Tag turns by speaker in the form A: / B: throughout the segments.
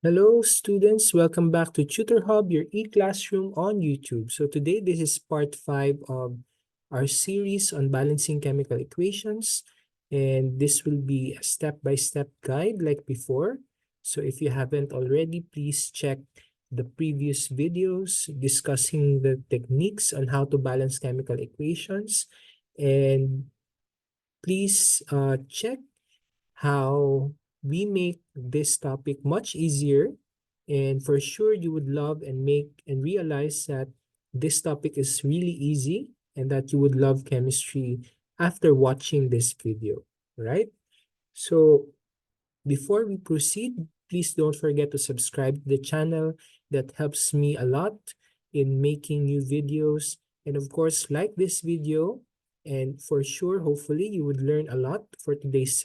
A: Hello students, welcome back to TutorHub, your e-classroom on YouTube. So today this is part 5 of our series on balancing chemical equations, and this will be a step-by-step guide like before. So if you haven't already, please check the previous videos discussing the techniques on how to balance chemical equations, and please check how we make this topic much easier, and for sure you would love and realize that this topic is really easy and that you would love chemistry after watching this video, right? So before we proceed, please don't forget to subscribe to the channel. That helps me a lot in making new videos. And of course, like this video, and for sure, hopefully, you would learn a lot for today's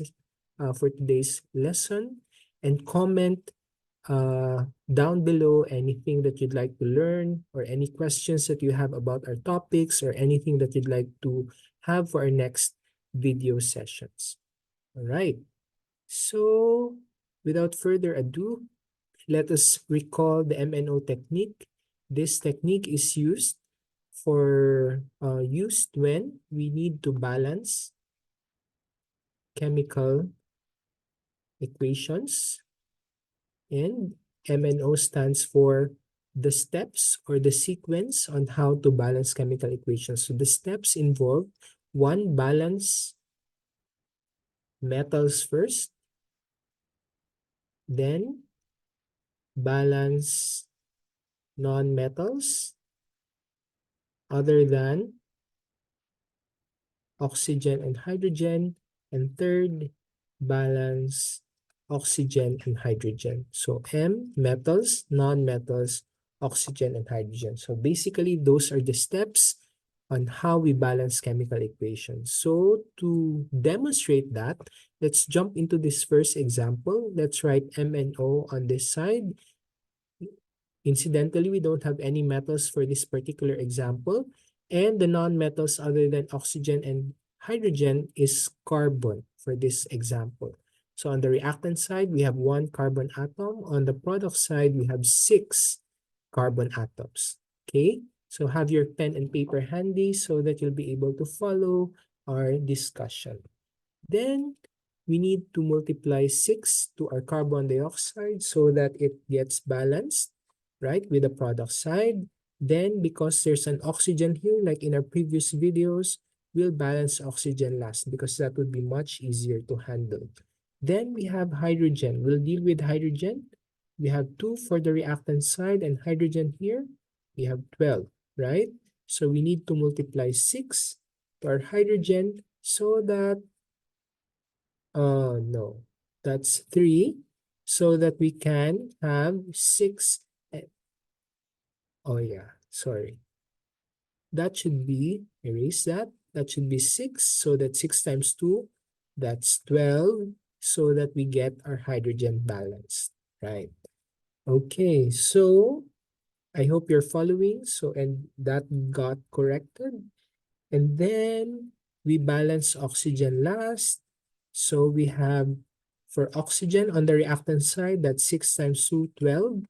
A: lesson. And comment down below anything that you'd like to learn or any questions that you have about our topics or anything that you'd like to have for our next video sessions. All right. So, without further ado, let us recall the MNO technique. This technique is used when we need to balance chemical equations, and MNO stands for the steps or the sequence on how to balance chemical equations. So the steps involve: one, balance metals first, then balance non-metals other than oxygen and hydrogen, and third, balance oxygen and hydrogen. So M, metals, non-metals, oxygen, and hydrogen. So basically, those are the steps on how we balance chemical equations. So to demonstrate that, let's jump into this first example. Let's write MNO on this side. Incidentally, we don't have any metals for this particular example, and the non-metals other than oxygen and hydrogen is carbon for this example. So on the reactant side, we have 1 carbon atom. On the product side, we have 6 carbon atoms. Okay, so have your pen and paper handy so that you'll be able to follow our discussion. Then we need to multiply 6 to our carbon dioxide so that it gets balanced, right, with the product side. Then because there's an oxygen here, like in our previous videos, we'll balance oxygen last because that would be much easier to handle. Then we have hydrogen. We'll deal with hydrogen. We have 2 for the reactant side, and hydrogen here, we have 12, right? So we need to multiply 6 to our hydrogen so that no, that's 3, so that we can have 6. Oh yeah, sorry. That should be, erase that. That should be 6, so that 6 times 2, that's 12, so that we get our hydrogen balanced, right? Okay, so I hope you're following. So, and that got corrected. And then we balance oxygen last. So we have, for oxygen on the reactant side, that's 6 times 2, 12,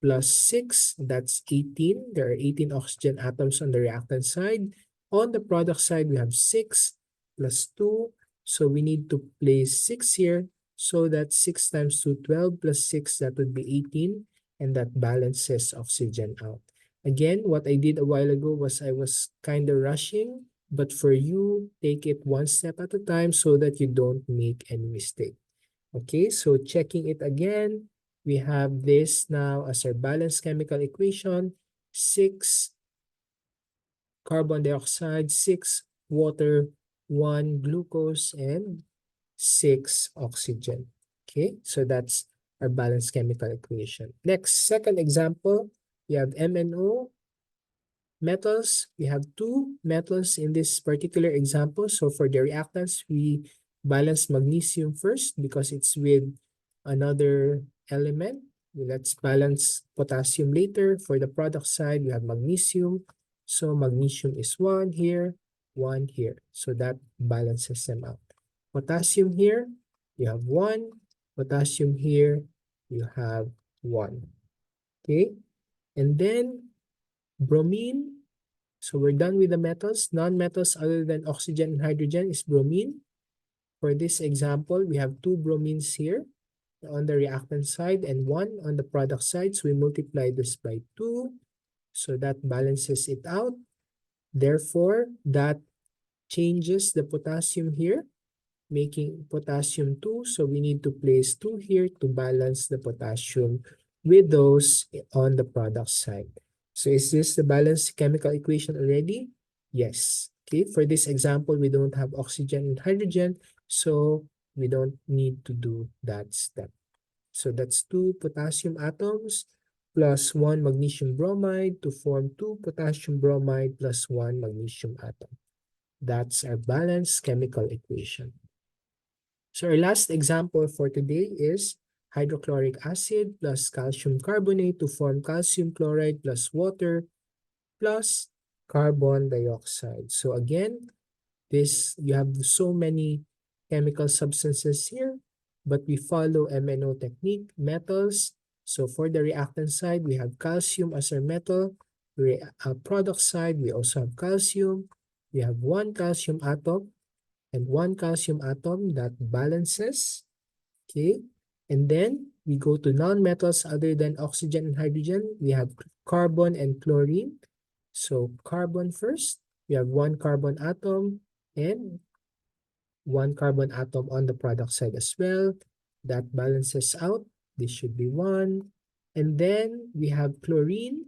A: plus 6, that's 18. There are 18 oxygen atoms on the reactant side. On the product side, we have 6 plus 2. So we need to place 6 here. So that 6 times 2, 12, plus 6, that would be 18. And that balances oxygen out. Again, what I did a while ago was I was kind of rushing, but for you, take it one step at a time so that you don't make any mistake. Okay, so checking it again, we have this now as our balanced chemical equation: 6 carbon dioxide, 6 water, 1 glucose, and 6 oxygen. Okay, so that's our balanced chemical equation. Next, second example, we have MNO metals. We have 2 metals in this particular example. So for the reactants, we balance magnesium first because it's with another element. Let's balance potassium later. For the product side, we have magnesium. So magnesium is 1 here, 1 here. So that balances them out. Potassium here, you have 1. Potassium here, you have 1. Okay, and then bromine. So we're done with the metals. Non-metals other than oxygen and hydrogen is bromine. For this example, we have 2 bromines here on the reactant side and 1 on the product side. So we multiply this by 2. So that balances it out. Therefore, that changes the potassium here, making potassium 2. So we need to place 2 here to balance the potassium with those on the product side. So is this the balanced chemical equation already? Yes. Okay, for this example, we don't have oxygen and hydrogen, so we don't need to do that step. So that's 2 potassium atoms plus 1 magnesium bromide to form 2 potassium bromide plus 1 magnesium atom. That's our balanced chemical equation. So our last example for today is hydrochloric acid plus calcium carbonate to form calcium chloride plus water plus carbon dioxide. So again, you have so many chemical substances here, but we follow MNO technique, metals. So for the reactant side, we have calcium as our metal. Product side, we also have calcium. We have 1 calcium atom and 1 calcium atom that balances. Okay, and then we go to non-metals other than oxygen and hydrogen. We have carbon and chlorine. So carbon first, we have 1 carbon atom and 1 carbon atom on the product side as well. That balances out. This should be 1. And then we have chlorine.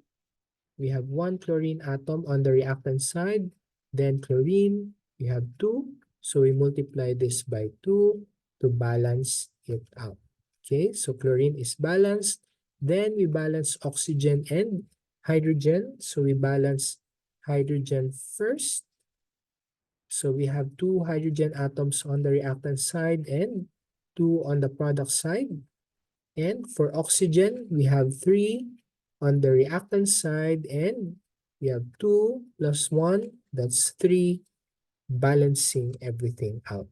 A: We have 1 chlorine atom on the reactant side. Then chlorine, we have 2. So we multiply this by 2 to balance it out. Okay, so chlorine is balanced. Then we balance oxygen and hydrogen. So we balance hydrogen first. So we have 2 hydrogen atoms on the reactant side and 2 on the product side. And for oxygen, we have 3 on the reactant side and we have 2 plus 1, that's 3, balancing everything out.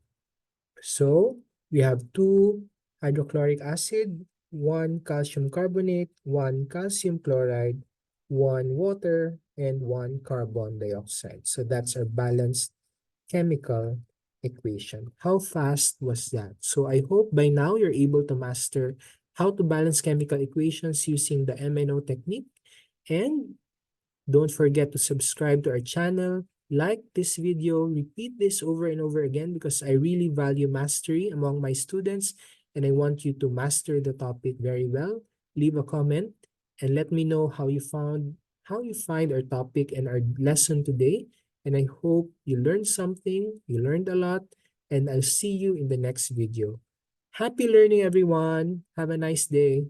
A: So we have 2 hydrochloric acid, 1 calcium carbonate, 1 calcium chloride, 1 water, and 1 carbon dioxide. So that's our balanced chemical equation. How fast was that? So I hope by now you're able to master how to balance chemical equations using the MNO technique. And don't forget to subscribe to our channel, like this video, repeat this over and over again because I really value mastery among my students and I want you to master the topic very well. Leave a comment and let me know how you find our topic and our lesson today. And I hope you learned something, you learned a lot, and I'll see you in the next video. Happy learning, everyone. Have a nice day.